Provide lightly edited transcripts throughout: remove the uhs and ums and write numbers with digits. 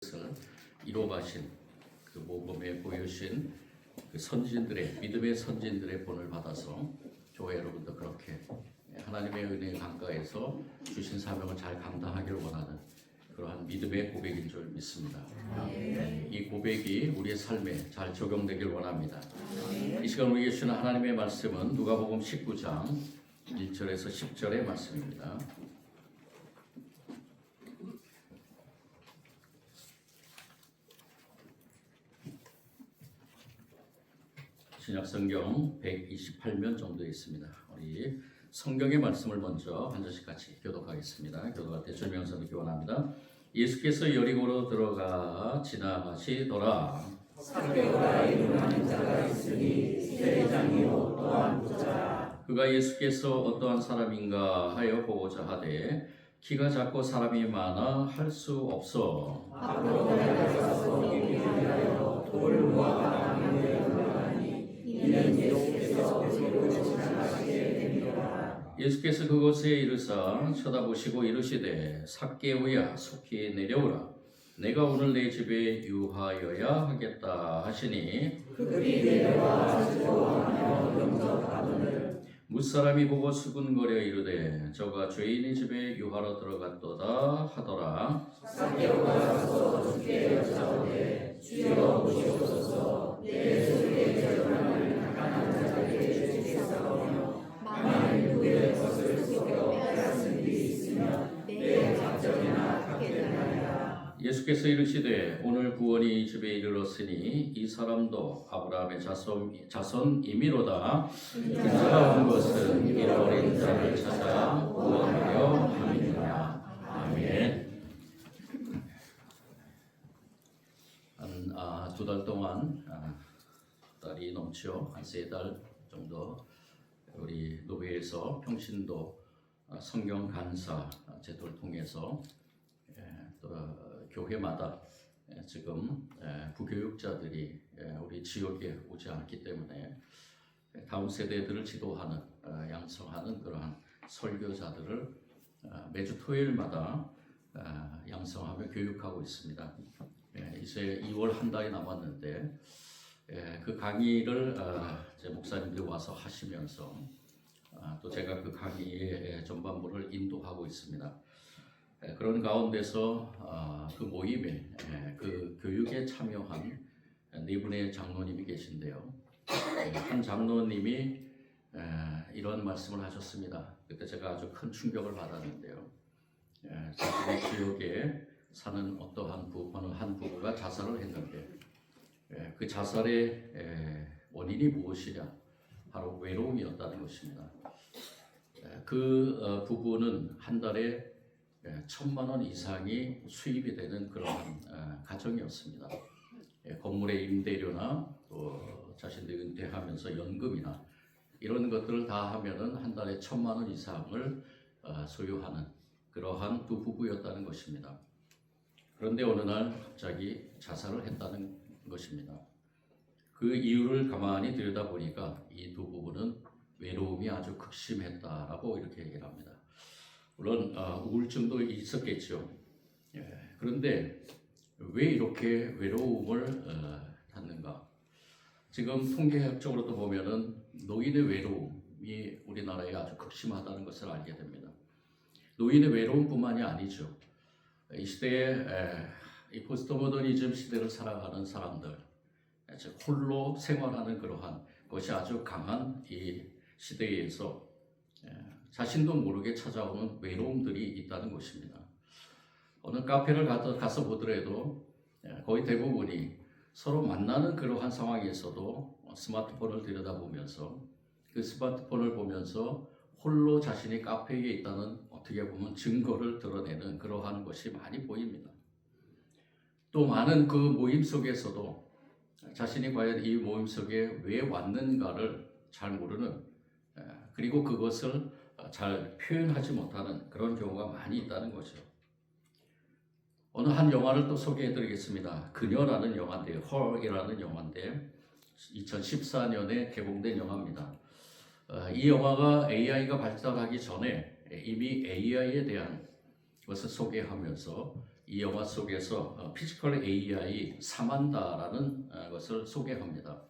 것을 이루어가신 그 모범에 보여주신 그 선진들의 믿음의 선진들의 본을 받아서 교회 여러분도 그렇게 하나님의 은혜의 강가에서 주신 사명을 잘 감당하기를 원하는 그러한 믿음의 고백인 줄 믿습니다. 이 고백이 우리의 삶에 잘 적용되길 원합니다. 이 시간 우리에게 주시는 하나님의 말씀은 누가복음 19장 1절에서 10절의 말씀입니다. 신약성경 128면 정도 있습니다. 우리 성경의 말씀을 먼저 한 절씩 같이 교독하겠습니다. 교독할 때 설명서를 기원합니다. 예수께서 여리고로 들어가 지나가시더라. 삭개오라 이름하는 자가 있으니 세리장이요 또한 부자라. 그가 예수께서 어떠한 사람인가 하여 보고자 하되 키가 작고 사람이 많아 할 수 없어 밖으로 나가서 얘기하여 돌을 모아 나무에 올라가니 이는 예수께서 그곳으로 지나가시게 됩니다. 예수께서 그곳에 이르사 쳐다보시고 이르시되 삭개오야 속히 내려오라. 내가 오늘 내 집에 유하여야 하겠다 하시니 그들이 내려와 즐거워하며 영접하거늘 무사람이 보고 수군거려 이르되 저가 죄인의 집에 유하러 들어갔도다 하더라. 삭개오가 가서 주께 여짜오되 주여 보시옵소서 내 속에 절망을 가난한 자에게 주시사오며 만일 그의 것을 속여 빼앗은 일이 있으면 내 작정이나 갖게 되나이다. 예수께서 이르시되 오늘 구원이 이 집에 이르렀으니 이 사람도 아브라함의 자손이미로다. 그가 온 것은 잃어버린 자를 찾아 구원하려 함이니라. 아멘. 한 2달 동안 달이 넘죠. 한 3달 정도 우리 노회에서 평신도 성경 간사 제도를 통해서 또 교회마다 지금 부교육자들이 우리 지역에 오지 않기 때문에 다음 세대들을 지도하는 양성하는 그러한 설교자들을 매주 토요일마다 양성하며 교육하고 있습니다. 이제 2월 한 달이 남았는데 그 강의를 이제 목사님들이 와서 하시면서 또 제가 그 강의의 전반부를 인도하고 있습니다. 그런 가운데서 그 모임에 그 교육에 참여한 4분의 장로님이 계신데요. 한 장로님이 이런 말씀을 하셨습니다. 그때 제가 아주 큰 충격을 받았는데요. 자신의 지역에 사는 어떠한 한 부부가 자살을 했는데 그 자살의 원인이 무엇이냐? 바로 외로움이었다는 것입니다. 그 부부는 한 달에 1,000만 원 이상이 수입이 되는 그런 가정이었습니다. 건물의 임대료나 또 자신들이 은퇴하면서 연금이나 이런 것들을 다 하면은 한 달에 1,000만 원 이상을 소유하는 그러한 두 부부였다는 것입니다. 그런데 어느 날 갑자기 자살을 했다는 것입니다. 그 이유를 가만히 들여다보니까 이 두 부부는 외로움이 아주 극심했다라고 이렇게 얘기를 합니다. 물론 우울증도 있었겠죠. 그런데 왜 이렇게 외로움을 갖는가? 지금 통계학적으로도 보면은 노인의 외로움이 우리나라에 아주 극심하다는 것을 알게 됩니다. 노인의 외로움뿐만이 아니죠. 이 시대에 이 포스트모더니즘 시대를 살아가는 사람들, 즉 홀로 생활하는 그러한 것이 아주 강한 이 시대에서 자신도 모르게 찾아오는 외로움들이 있다는 것입니다. 어느 카페를 가서 보더라도 거의 대부분이 서로 만나는 그러한 상황에서도 스마트폰을 들여다보면서 그 스마트폰을 보면서 홀로 자신이 카페에 있다는 어떻게 보면 증거를 드러내는 그러한 것이 많이 보입니다. 또 많은 그 모임 속에서도 자신이 과연 이 모임 속에 왜 왔는가를 잘 모르는 그리고 그것을 잘 표현하지 못하는 그런 경우가 많이 있다는 거죠. 어느 한 영화를 또 소개해 드리겠습니다. 그녀라는 영화인데요. Her이라는 영화인데 2014년에 개봉된 영화입니다. 이 영화가 AI가 발달하기 전에 이미 AI에 대한 것을 소개하면서 이 영화 속에서 피지컬 AI 사만다라는 것을 소개합니다.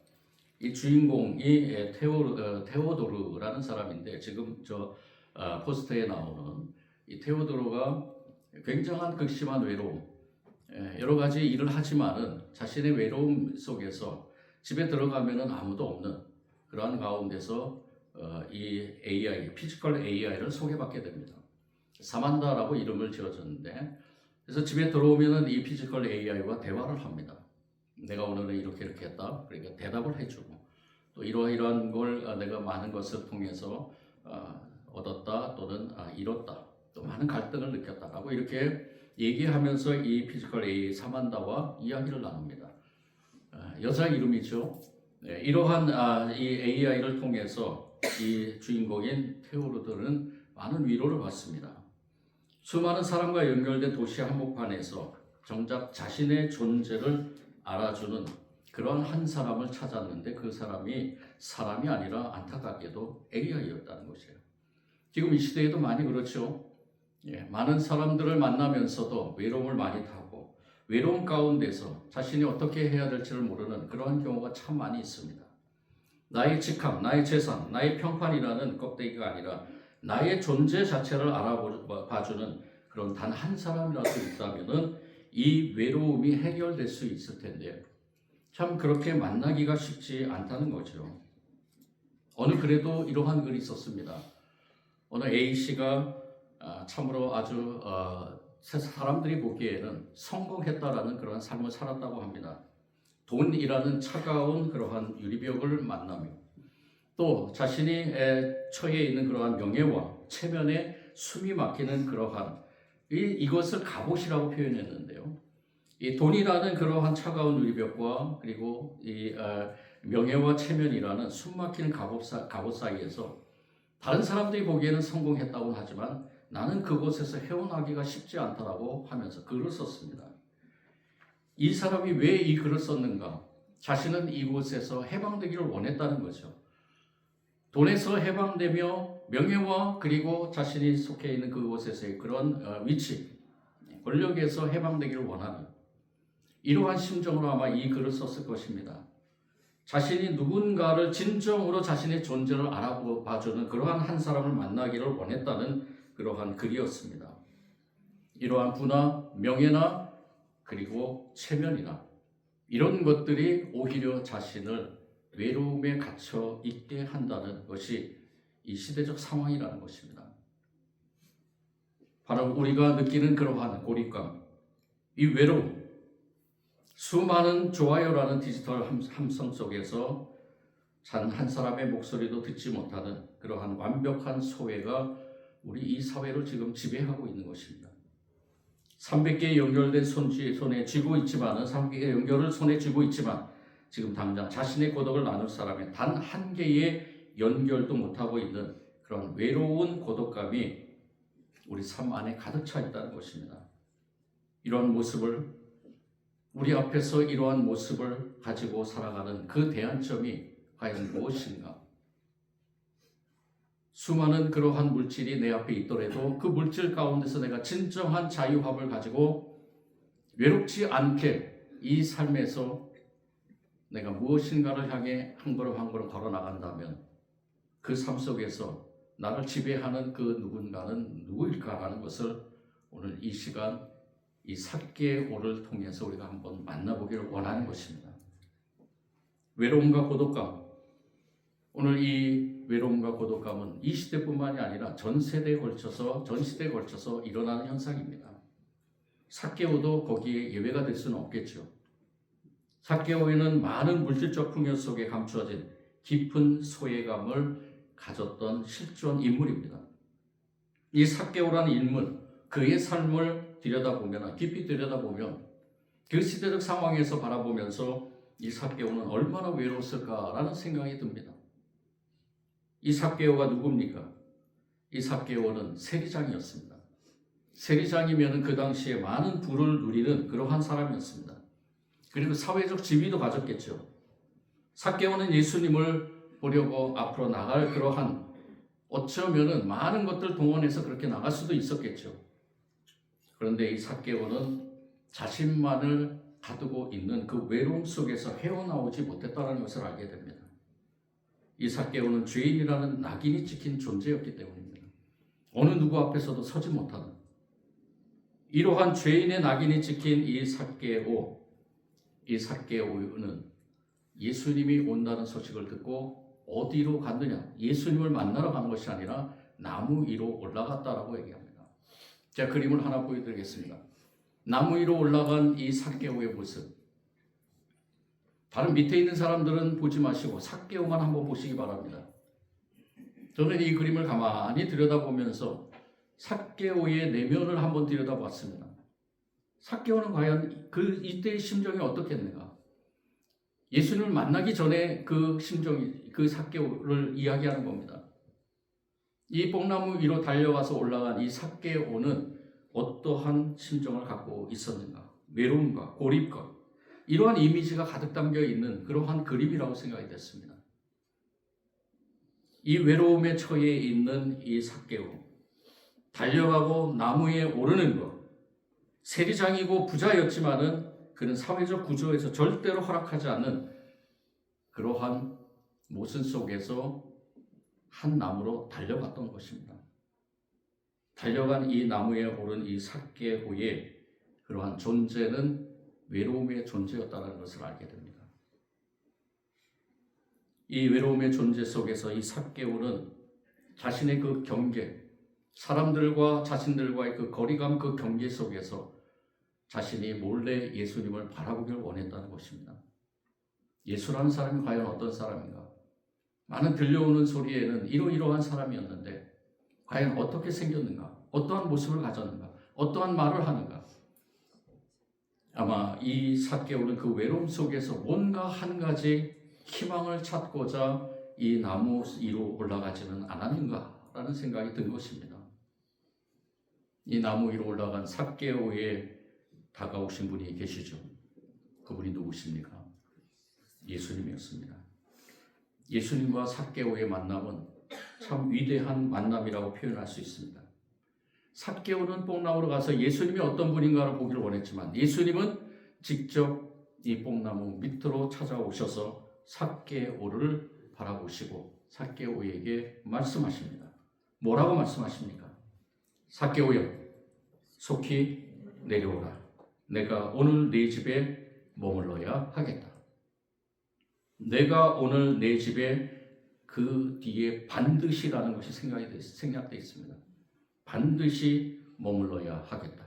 이 주인공이 테오도르라는 사람인데 지금 저 포스터에 나오는 이 테오도르가 굉장한 극심한 외로움, 여러 가지 일을 하지만은 자신의 외로움 속에서 집에 들어가면은 아무도 없는 그러한 가운데서 이 AI, 피지컬 AI를 소개받게 됩니다. 사만다라고 이름을 지어줬는데, 그래서 집에 들어오면은 이 피지컬 AI와 대화를 합니다. 내가 오늘은 이렇게 했다. 그러니까 대답을 해주고, 또 이러이러한 걸 내가 많은 것을 통해서 얻었다 또는 잃었다, 또 많은 갈등을 느꼈다라고 이렇게 얘기하면서 이 피지컬 AI 사만다와 이야기를 나눕니다. 여자 이름이죠. 이러한 이 AI를 통해서 이 주인공인 테오도르는 많은 위로를 받습니다. 수많은 사람과 연결된 도시 한복판에서 정작 자신의 존재를 알아주는 그런 한 사람을 찾았는데 그 사람이 사람이 아니라 안타깝게도 AI였다는 것이에요. 지금 이 시대에도 많이 그렇죠. 많은 사람들을 만나면서도 외로움을 많이 타고 외로움 가운데서 자신이 어떻게 해야 될지를 모르는 그러한 경우가 참 많이 있습니다. 나의 직함, 나의 재산, 나의 평판이라는 껍데기가 아니라 나의 존재 자체를 알아봐주는 그런 단 한 사람이라도 있다면은 이 외로움이 해결될 수 있을 텐데요. 참 그렇게 만나기가 쉽지 않다는 거죠. 어느 그래도 이러한 글이 있었습니다. 어느 A씨가 참으로 아주 사람들이 보기에는 성공했다라는 그러한 삶을 살았다고 합니다. 돈이라는 차가운 그러한 유리벽을 만나며 또 자신이 처해 있는 그러한 명예와 체면에 숨이 막히는 그러한 이것을 갑옷이라고 표현했는데요. 이 돈이라는 그러한 차가운 유리벽과 그리고 이 명예와 체면이라는 숨 막히는 갑옷 사이에서 다른 사람들이 보기에는 성공했다고 하지만 나는 그곳에서 헤어나기가 쉽지 않다라고 하면서 글을 썼습니다. 이 사람이 왜 이 글을 썼는가? 자신은 이곳에서 해방되기를 원했다는 거죠. 돈에서 해방되며 명예와 그리고 자신이 속해 있는 그곳에서의 그런 위치, 권력에서 해방되기를 원하는 이러한 심정으로 아마 이 글을 썼을 것입니다. 자신이 누군가를 진정으로 자신의 존재를 알아봐주는 그러한 한 사람을 만나기를 원했다는 그러한 글이었습니다. 이러한 부나 명예나 그리고 체면이나 이런 것들이 오히려 자신을 외로움에 갇혀 있게 한다는 것이 이 시대적 상황이라는 것입니다. 바로 우리가 느끼는 그러한 고립감, 이 외로움, 수많은 좋아요라는 디지털 함성 속에서 한 사람의 목소리도 듣지 못하는 그러한 완벽한 소외가 우리 이 사회를 지금 지배하고 있는 것입니다. 300개 연결된 손에 쥐고 있지만은 300개 연결을 손에 쥐고 있지만 지금 당장 자신의 고독을 나눌 사람의 단 한 개의 연결도 못하고 있는 그런 외로운 고독감이 우리 삶 안에 가득 차 있다는 것입니다. 이러한 모습을 우리 앞에서 이러한 모습을 가지고 살아가는 그 대안점이 과연 무엇인가? 수많은 그러한 물질이 내 앞에 있더라도 그 물질 가운데서 내가 진정한 자유함을 가지고 외롭지 않게 이 삶에서 내가 무엇인가를 향해 한 걸음 한 걸음 걸어 나간다면 그 삶 속에서 나를 지배하는 그 누군가는 누구일까라는 것을 오늘 이 시간 이 삭개오를 통해서 우리가 한번 만나보기를 원하는 것입니다. 외로움과 고독감, 오늘 이 외로움과 고독감은 이 시대뿐만이 아니라 전 시대에 걸쳐서 일어나는 현상입니다. 삭개오도 거기에 예외가 될 수는 없겠죠. 삭개오에는 많은 물질적 풍요 속에 감추어진 깊은 소외감을 가졌던 실존 인물입니다. 이 삭개오라는 인물, 그의 삶을 깊이 들여다보면 그 시대적 상황에서 바라보면서 이 삭개오는 얼마나 외로웠을까라는 생각이 듭니다. 이 삭개오가 누굽니까? 이 삭개오는 세리장이었습니다. 세리장이면 그 당시에 많은 부를 누리는 그러한 사람이었습니다. 그리고 사회적 지위도 가졌겠죠. 삭개오는 예수님을 보려고 앞으로 나갈 그러한 어쩌면은 많은 것들 동원해서 그렇게 나갈 수도 있었겠죠. 그런데 이 삭개오는 자신만을 가두고 있는 그 외로움 속에서 헤어나오지 못했다는 것을 알게 됩니다. 이 삭개오는 죄인이라는 낙인이 찍힌 존재였기 때문입니다. 어느 누구 앞에서도 서지 못하는 이러한 죄인의 낙인이 찍힌 이 삭개오는 예수님이 온다는 소식을 듣고 어디로 갔느냐? 예수님을 만나러 간 것이 아니라 나무 위로 올라갔다라고 얘기합니다. 제가 그림을 하나 보여드리겠습니다. 나무 위로 올라간 이 삭개오의 모습. 다른 밑에 있는 사람들은 보지 마시고 삭개오만 한번 보시기 바랍니다. 저는 이 그림을 가만히 들여다보면서 삭개오의 내면을 한번 들여다봤습니다. 삭개오는 과연 이때의 심정이 어떻겠는가? 예수님을 만나기 전에 그 심정이, 그 삭개오를 이야기하는 겁니다. 이 뽕나무 위로 달려가서 올라간 이 삭개오는 어떠한 심정을 갖고 있었는가? 외로움과 고립과 이러한 이미지가 가득 담겨 있는 그러한 그림이라고 생각이 됐습니다. 이 외로움에 처해 있는 이 삭개오, 달려가고 나무에 오르는 것, 세리장이고 부자였지만은 그는 사회적 구조에서 절대로 허락하지 않는 그러한 모순 속에서 한 나무로 달려갔던 것입니다. 달려간 이 나무에 오른 이 삭개오의 그러한 존재는 외로움의 존재였다는 것을 알게 됩니다. 이 외로움의 존재 속에서 이 삭개오는 자신의 그 경계, 사람들과 자신들과의 그 거리감, 그 경계 속에서 자신이 몰래 예수님을 바라보길 원했다는 것입니다. 예수라는 사람이 과연 어떤 사람인가? 많은 들려오는 소리에는 이러이러한 사람이었는데 과연 어떻게 생겼는가? 어떠한 모습을 가졌는가? 어떠한 말을 하는가? 아마 이 삭개오는 그 외로움 속에서 뭔가 한 가지 희망을 찾고자 이 나무 위로 올라가지는 않았는가라는 생각이 든 것입니다. 이 나무 위로 올라간 삭개오에 다가오신 분이 계시죠. 그분이 누구십니까? 예수님이었습니다. 예수님과 삭개오의 만남은 참 위대한 만남이라고 표현할 수 있습니다. 삭개오는 뽕나무로 가서 예수님이 어떤 분인가를 보기를 원했지만 예수님은 직접 이 뽕나무 밑으로 찾아오셔서 삭개오를 바라보시고 삭개오에게 말씀하십니다. 뭐라고 말씀하십니까? 삭개오여, 속히 내려오라. 내가 오늘 네 집에 머물러야 하겠다. 내가 오늘 내 집에 그 뒤에 반드시라는 것이 생략되어 있습니다. 반드시 머물러야 하겠다.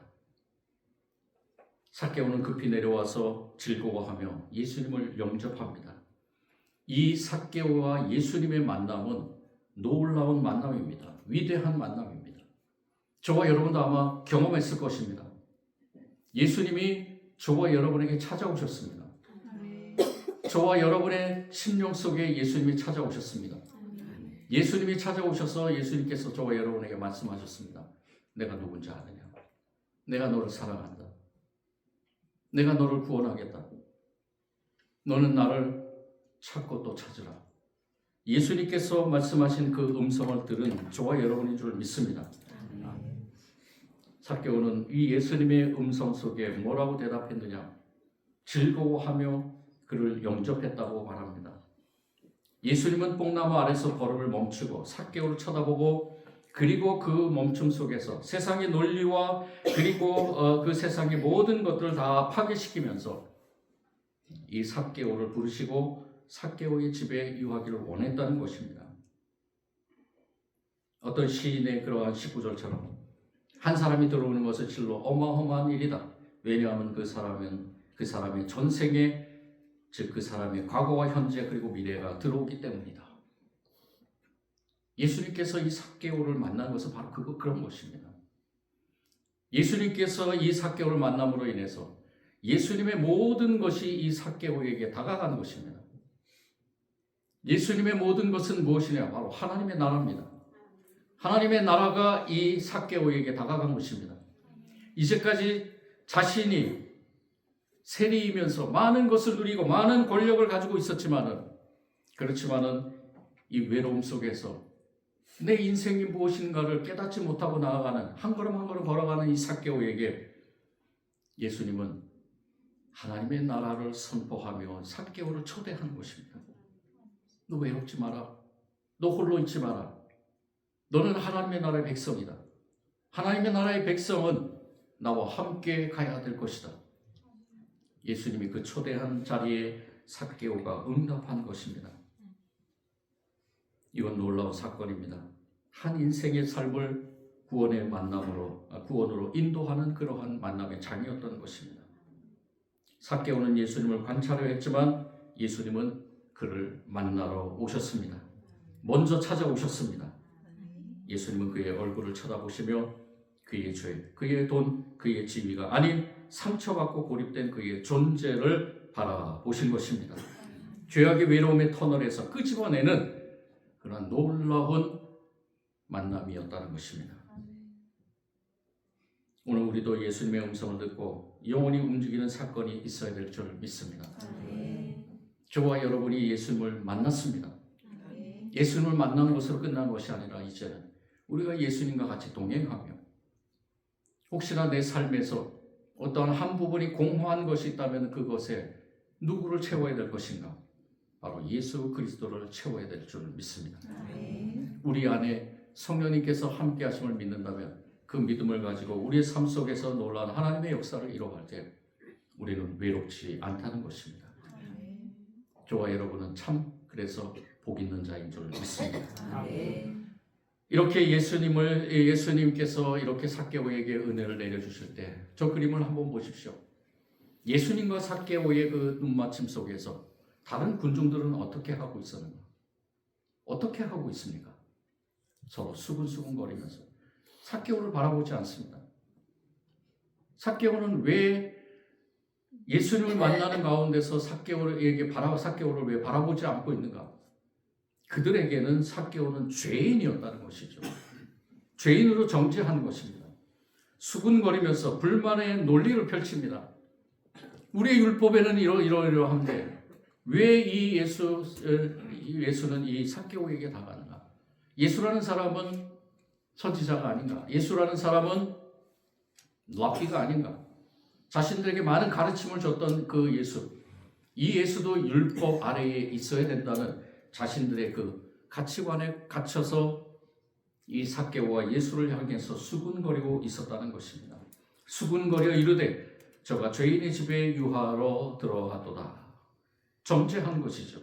삭개오는 급히 내려와서 즐거워하며 예수님을 영접합니다. 이 삭개오와 예수님의 만남은 놀라운 만남입니다. 위대한 만남입니다. 저와 여러분도 아마 경험했을 것입니다. 예수님이 저와 여러분에게 찾아오셨습니다. 저와 여러분의 심령 속에 예수님이 찾아오셨습니다. 예수님이 찾아오셔서 예수님께서 저와 여러분에게 말씀하셨습니다. 내가 누군지 아느냐? 내가 너를 사랑한다. 내가 너를 구원하겠다. 너는 나를 찾고 또 찾으라. 예수님께서 말씀하신 그 음성을 들은 저와 여러분인 줄 믿습니다. 삭개오는 이 예수님의 음성 속에 뭐라고 대답했느냐? 즐거워하며 그를 영접했다고 말합니다. 예수님은 뽕나무 아래서 걸음을 멈추고 삭개오를 쳐다보고 그리고 그 멈춤 속에서 세상의 논리와 그리고 그 세상의 모든 것들을 다 파괴시키면서 이 삭개오를 부르시고 삭개오의 집에 유하기를 원했다는 것입니다. 어떤 시인의 그러한 19절처럼 한 사람이 들어오는 것은 실로 어마어마한 일이다. 왜냐하면 그 사람의 전생에 즉 그 사람의 과거와 현재 그리고 미래가 들어오기 때문이다. 예수님께서 이 삭개오를 만난 것은 바로 그런 것입니다. 예수님께서 이 삭개오를 만남으로 인해서 예수님의 모든 것이 이 삭개오에게 다가간 것입니다. 예수님의 모든 것은 무엇이냐? 바로 하나님의 나라입니다. 하나님의 나라가 이 삭개오에게 다가간 것입니다. 이제까지 자신이 세리이면서 많은 것을 누리고 많은 권력을 가지고 있었지만은 그렇지만은 이 외로움 속에서 내 인생이 무엇인가를 깨닫지 못하고 나아가는 한 걸음 한 걸음 걸어가는 이 삭개오에게 예수님은 하나님의 나라를 선포하며 삭개오를 초대한 것입니다. 너 외롭지 마라. 너 홀로 있지 마라. 너는 하나님의 나라의 백성이다. 하나님의 나라의 백성은 나와 함께 가야 될 것이다. 예수님이 그 초대한 자리에 삭개오가 응답한 것입니다. 이건 놀라운 사건입니다. 한 인생의 삶을 구원으로 인도하는 그러한 만남의 장이었던 것입니다. 삭개오는 예수님을 관찰하려 했지만 예수님은 그를 만나러 오셨습니다. 먼저 찾아오셨습니다. 예수님은 그의 얼굴을 쳐다보시며 그의 죄, 그의 돈, 그의 지위가 아닌 상처받고 고립된 그의 존재를 바라보신 것입니다. 죄악의 외로움의 터널에서 끄집어내는 그런 놀라운 만남이었다는 것입니다. 오늘 우리도 예수님의 음성을 듣고 영혼이 움직이는 사건이 있어야 될 줄 믿습니다. 저와 여러분이 예수님을 만났습니다. 예수님을 만나는 것으로 끝난 것이 아니라 이제는 우리가 예수님과 같이 동행하며 혹시나 내 삶에서 어떠한 한 부분이 공허한 것이 있다면 그것에 누구를 채워야 될 것인가? 바로 예수 그리스도를 채워야 될 줄 믿습니다. 우리 안에 성령님께서 함께 하심을 믿는다면 그 믿음을 가지고 우리의 삶 속에서 놀라운 하나님의 역사를 이뤄갈 때 우리는 외롭지 않다는 것입니다. 저와 여러분은 참 그래서 복 있는 자인 줄 믿습니다. 이렇게 예수님께서 이렇게 삭개오에게 은혜를 내려주실 때 저 그림을 한번 보십시오. 예수님과 삭개오의 그 눈맞춤 속에서 다른 군중들은 어떻게 하고 있었는가? 어떻게 하고 있습니까? 서로 수근수근거리면서 삭개오를 바라보지 않습니다. 삭개오는 왜 예수님을 만나는 가운데서 삭개오를 왜 바라보지 않고 있는가? 그들에게는 삭개오는 죄인이었다는 것이죠. 죄인으로 정죄한 것입니다. 수군거리면서 불만의 논리를 펼칩니다. 우리의 율법에는 이러한데 왜 이 예수는 이 삭개오에게 당하는가? 예수라는 사람은 선지자가 아닌가? 예수라는 사람은 랍비가 아닌가? 자신들에게 많은 가르침을 줬던 그 예수, 이 예수도 율법 아래에 있어야 된다는 자신들의 그 가치관에 갇혀서 이 삭개오와 예수를 향해서 수군거리고 있었다는 것입니다. 수군거려 이르되 저가 죄인의 집에 유하러 들어가도다. 정죄한 것이죠.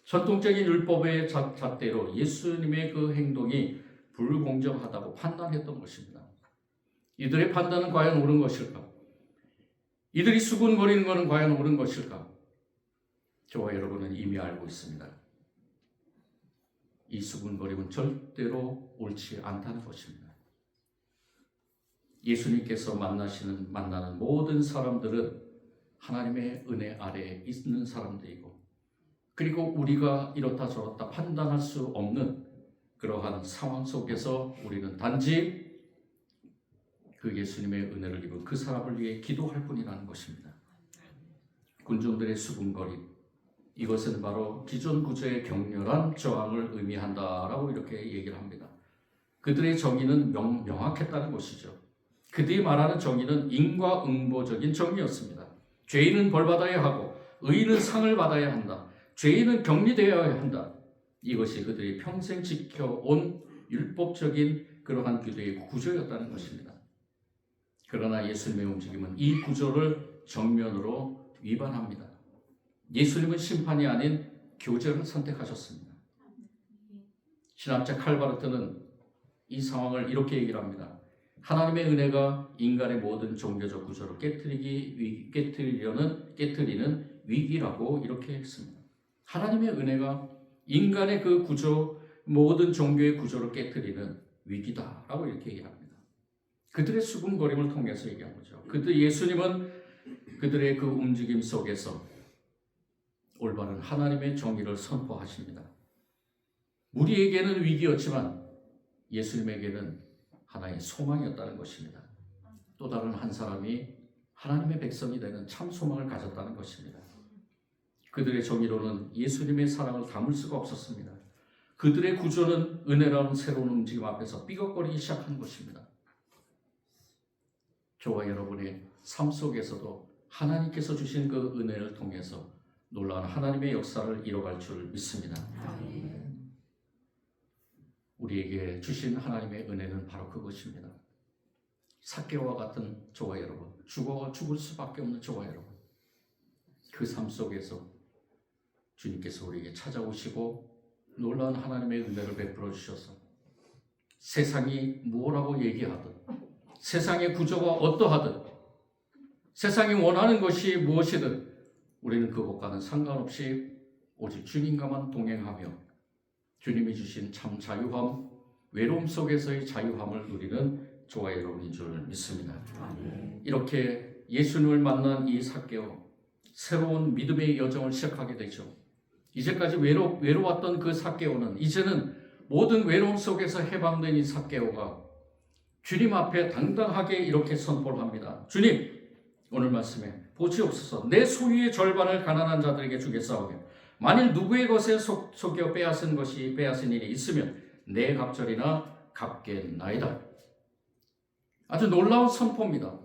전통적인 율법의 잣대로 예수님의 그 행동이 불공정하다고 판단했던 것입니다. 이들의 판단은 과연 옳은 것일까? 이들이 수군거리는 것은 과연 옳은 것일까? 저와 여러분은 이미 알고 있습니다. 이 수군거림은 절대로 옳지 않다는 것입니다. 예수님께서 만나는 모든 사람들은 하나님의 은혜 아래에 있는 사람들이고 그리고 우리가 이렇다 저렇다 판단할 수 없는 그러한 상황 속에서 우리는 단지 그 예수님의 은혜를 입은 그 사람을 위해 기도할 뿐이라는 것입니다. 군중들의 수군거림, 이것은 바로 기존 구조의 격렬한 저항을 의미한다라고 이렇게 얘기를 합니다. 그들의 정의는 명확했다는 것이죠. 그들이 말하는 정의는 인과응보적인 정의였습니다. 죄인은 벌받아야 하고 의인은 상을 받아야 한다. 죄인은 격리되어야 한다. 이것이 그들이 평생 지켜온 율법적인 그러한 규도의 구조였다는 것입니다. 그러나 예수님의 움직임은 이 구조를 정면으로 위반합니다. 예수님은 심판이 아닌 교제를 선택하셨습니다. 신학자 칼바르트는 이 상황을 이렇게 얘기를 합니다. 하나님의 은혜가 인간의 모든 종교적 구조를 깨트리는 위기라고 이렇게 했습니다. 하나님의 은혜가 인간의 그 구조, 모든 종교의 구조를 깨트리는 위기다라고 이렇게 얘기합니다. 그들의 수군거림을 통해서 얘기한 거죠. 예수님은 그들의 그 움직임 속에서 올바른 하나님의 정의를 선포하십니다. 우리에게는 위기였지만 예수님에게는 하나의 소망이었다는 것입니다. 또 다른 한 사람이 하나님의 백성이 되는 참 소망을 가졌다는 것입니다. 그들의 정의로는 예수님의 사랑을 담을 수가 없었습니다. 그들의 구조는 은혜라는 새로운 움직임 앞에서 삐걱거리기 시작한 것입니다. 저와 여러분의 삶 속에서도 하나님께서 주신 그 은혜를 통해서 놀라운 하나님의 역사를 이뤄갈 줄 믿습니다. 우리에게 주신 하나님의 은혜는 바로 그것입니다. 삭개오와 같은 저와 여러분, 죽을 수밖에 없는 저와 여러분, 그 삶 속에서 주님께서 우리에게 찾아오시고 놀라운 하나님의 은혜를 베풀어 주셔서 세상이 뭐라고 얘기하든, 세상의 구조가 어떠하든, 세상이 원하는 것이 무엇이든 우리는 그것과는 상관없이 오직 주님과만 동행하며 주님이 주신 참 자유함, 외로움 속에서의 자유함을 누리는 저와 여러분인 줄 믿습니다. 이렇게 예수님을 만난 이 삭개오, 새로운 믿음의 여정을 시작하게 되죠. 이제까지 외로웠던 그 삭개오는 이제는 모든 외로움 속에서 해방된 이 삭개오가 주님 앞에 당당하게 이렇게 선포를 합니다. 주님, 오늘 말씀에 보시옵소서, 내 소유의 절반을 가난한 자들에게 주겠사오며 만일 누구의 것에 속여 빼앗은 일이 있으면 내 갑절이나 갚겠나이다. 아주 놀라운 선포입니다.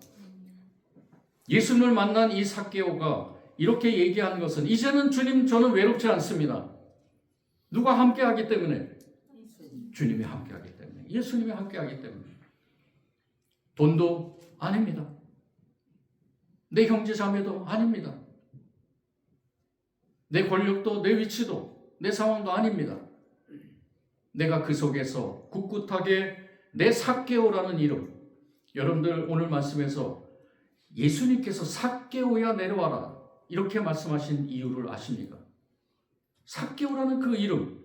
예수님을 만난 이 삭개오가 이렇게 얘기한 것은 이제는 주님, 저는 외롭지 않습니다. 누가 함께하기 때문에? 주님이 함께하기 때문에, 예수님이 함께하기 때문에. 돈도 아닙니다. 내 형제 자매도 아닙니다. 내 권력도, 내 위치도, 내 상황도 아닙니다. 내가 그 속에서 꿋꿋하게 내 삭개오라는 이름, 여러분들 오늘 말씀에서 예수님께서 삭개오야 내려와라 이렇게 말씀하신 이유를 아십니까? 삭개오라는 그 이름,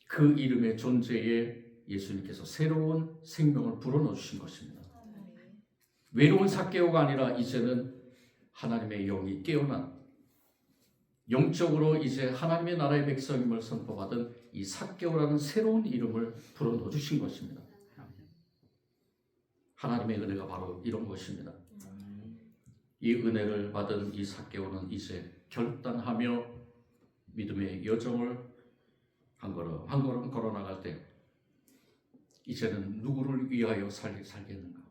그 이름의 존재에 예수님께서 새로운 생명을 불어넣어 주신 것입니다. 외로운 삭개오가 아니라 이제는 하나님의 영이 깨어난, 영적으로 이제 하나님의 나라의 백성임을 선포받은 이 삭개오라는 새로운 이름을 불어넣어 주신 것입니다. 하나님의 은혜가 바로 이런 것입니다. 이 은혜를 받은 이 삭개오는 이제 결단하며 믿음의 여정을 한 걸음 걸어나갈 때 이제는 누구를 위하여 살겠는가?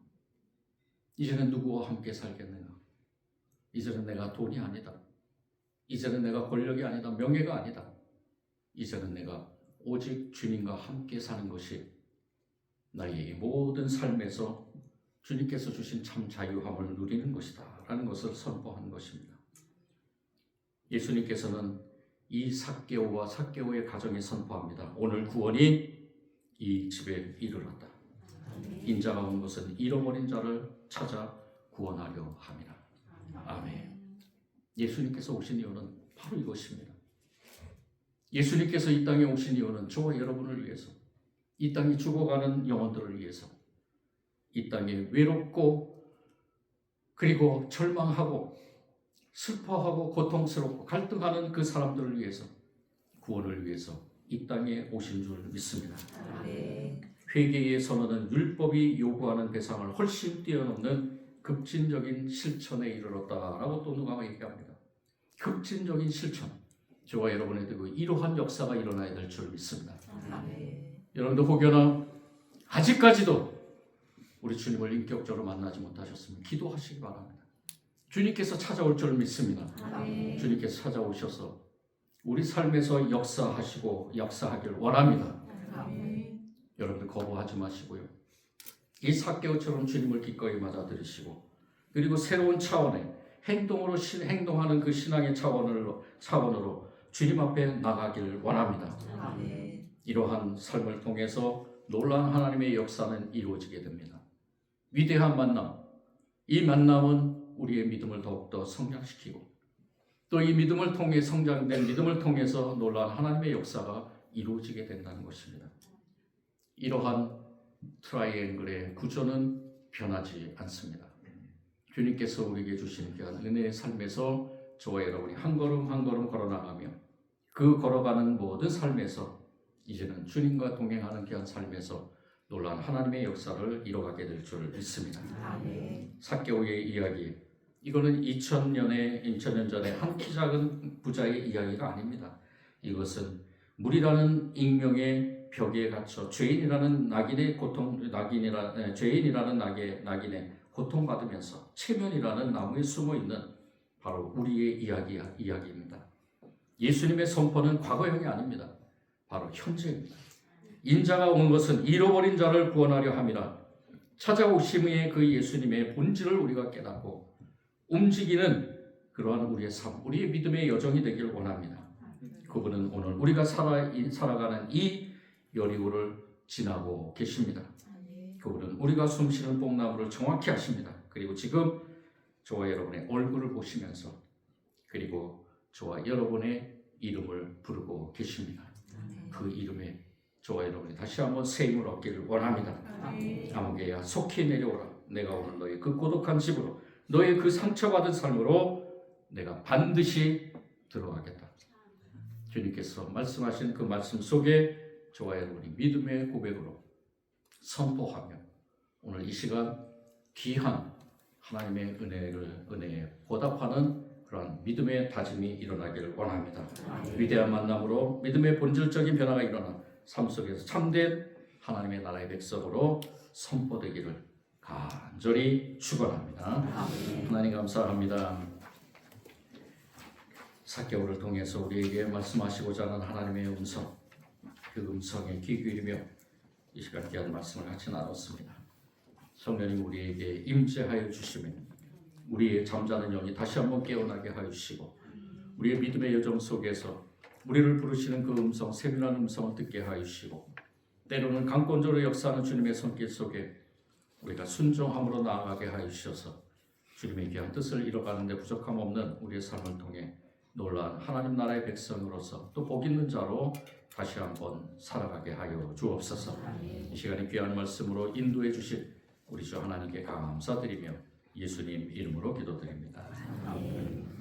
이제는 누구와 함께 살겠는가? 이제는 내가 돈이 아니다. 이제는 내가 권력이 아니다. 명예가 아니다. 이제는 내가 오직 주님과 함께 사는 것이 나의 모든 삶에서 주님께서 주신 참 자유함을 누리는 것이다 라는 것을 선포한 것입니다. 예수님께서는 이 삭개오와 삭개오의 가정에 선포합니다. 오늘 구원이 이 집에 이르렀다. 인자가 온 것은 잃어버린 자를 찾아 구원하려 함이라. 아멘. 예수님께서 오신 이유는 바로 이것입니다. 예수님께서 이 땅에 오신 이유는 저와 여러분을 위해서, 이 땅에 죽어가는 영혼들을 위해서, 이 땅에 외롭고 그리고 절망하고 슬퍼하고 고통스럽고 갈등하는 그 사람들을 위해서, 구원을 위해서 이 땅에 오신 줄 믿습니다. 회개의 선언은 율법이 요구하는 배상을 훨씬 뛰어넘는 급진적인 실천에 이르렀다라고 또 누가 얘기합니다. 급진적인 실천, 저와 여러분에게도 이러한 역사가 일어나야 될 줄 믿습니다. 여러분들 혹여나 아직까지도 우리 주님을 인격적으로 만나지 못하셨으면 기도하시기 바랍니다. 주님께서 찾아올 줄 믿습니다. 주님께서 찾아오셔서 우리 삶에서 역사하길 원합니다. 여러분들 거부하지 마시고요. 이 삭개오처럼 주님을 기꺼이 맞아들이시고, 그리고 새로운 차원의 행동하는 그 신앙의 차원으로 주님 앞에 나가길 원합니다. 이러한 삶을 통해서 놀라운 하나님의 역사는 이루어지게 됩니다. 위대한 만남, 이 만남은 우리의 믿음을 더욱더 성장시키고 또 이 믿음을 통해 성장된 믿음을 통해서 놀라운 하나님의 역사가 이루어지게 된다는 것입니다. 이러한 트라이앵글의 구조는 변하지 않습니다. 주님께서 우리에게 주신 귀한 은혜의 삶에서 저와 여러분이 한 걸음 한 걸음 걸어나가며 그 걸어가는 모든 삶에서 이제는 주님과 동행하는 귀한 삶에서 놀라운 하나님의 역사를 이뤄가게 될 줄 믿습니다. 삭개오의 이야기, 이거는 2000년 전에 한 키 작은 부자의 이야기가 아닙니다. 이것은 물이라는 익명의 벽에 갇혀 죄인이라는 낙인의 고통받으면서 체면이라는 나무에 숨어 있는 바로 우리의 이야기입니다. 예수님의 선포는 과거형이 아닙니다. 바로 현재입니다. 인자가 온 것은 잃어버린 자를 구원하려 함이라. 찾아오심의 그 예수님의 본질을 우리가 깨닫고 움직이는 그러한 우리의 삶, 우리의 믿음의 여정이 되길 원합니다. 그분은 오늘 우리가 살아가는 이 여리고를 지나고 계십니다. 그분은 우리가 숨쉬는 뽕나무를 정확히 아십니다. 그리고 지금 저와 여러분의 얼굴을 보시면서 그리고 저와 여러분의 이름을 부르고 계십니다. 그 이름에 저와 여러분이 다시 한번 새 힘을 얻기를 원합니다. 아무개야 속히 내려오라. 내가 오늘 너의 그 고독한 집으로 너의 그 상처받은 삶으로 내가 반드시 들어가겠다. 주님께서 말씀하신 그 말씀 속에 저와 여러분이 믿음의 고백으로 선포하며 오늘 이 시간 귀한 하나님의 은혜에 보답하는 그러한 믿음의 다짐이 일어나기를 원합니다. 위대한 만남으로 믿음의 본질적인 변화가 일어나 삶 속에서 참된 하나님의 나라의 백성으로 선포되기를 간절히 축원합니다. 하나님 감사합니다. 삭개오를 통해서 우리에게 말씀하시고자 하는 하나님의 음성, 그 음성에 귀 기울이며 이 시간 귀한 말씀을 같이 나눴습니다. 성령님 우리에게 임재하여 주시며 우리의 잠자는 영이 다시 한번 깨어나게 하여 주시고 우리의 믿음의 여정 속에서 우리를 부르시는 그 음성, 세밀한 음성을 듣게 하여 주시고 때로는 강권적으로 역사하는 주님의 손길 속에 우리가 순종함으로 나아가게 하여 주셔서 주님의 귀한 뜻을 이뤄가는 데 부족함 없는 우리의 삶을 통해 놀라운 하나님 나라의 백성으로서 또 복 있는 자로 다시 한번 살아가게 하여 주옵소서. 이 시간에 귀한 말씀으로 인도해 주실 우리 주 하나님께 감사드리며 예수님 이름으로 기도드립니다. 아멘.